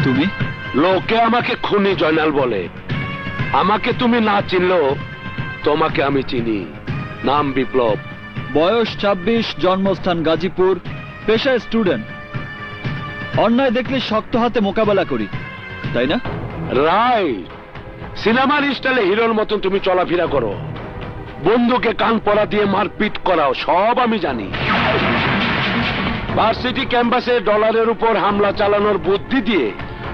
তুমি? লোকে আমাকে খুনি জয়নাল বলে। আমাকে তুমি না চিনলেও তোমাকে আমি চিনি। নাম বিপ্লব। বয়স 26, জন্মস্থান গাজীপুর, পেশা স্টুডেন্ট। অন্যায় দেখলে শক্ত হাতে মোকাবেলা করি, তাই না? রাইট। সিনেমার স্টাইলে হিরোর মতন তুমি চলাফেরা করো, বন্ধুকে কান পড়া দিয়ে মারপিট করাও, সব আমি জানি। ভার্সিটি ক্যাম্পাসে ডলারের উপর হামলা চালানোর বুদ্ধি দিয়ে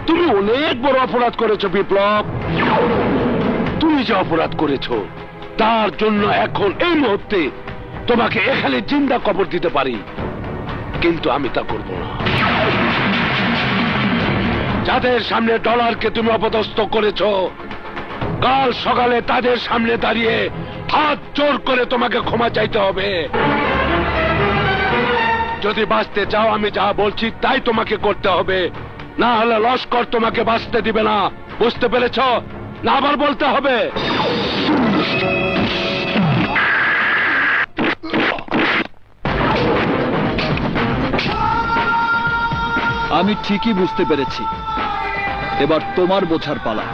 তুমি অনেক বড় অপরাধ করেছো বিপ্লব। তুমি যে অপরাধ করেছো তার জন্য এখন এই মুহূর্তে তোমাকে এখানে জিন্দা কবর দিতে পারি, কিন্তু আমি তা করব না। যাদের সামনে ডলারকে তুমি অপদস্থ করেছো, কাল সকালে তাদের সামনে দাঁড়িয়ে হাত জোর করে তোমাকে ক্ষমা চাইতে হবে। যদি বাঁচতে চাও আমি যা বলছি তাই তোমাকে করতে হবে, না হলে লস্কর তোমাকে বাঁচতে দিবে না। বুঝতে পেরেছ? না আবার বলতে হবে? আমি ঠিকই বুঝতে পেরেছি, এবার তোমার বোঝার পালা।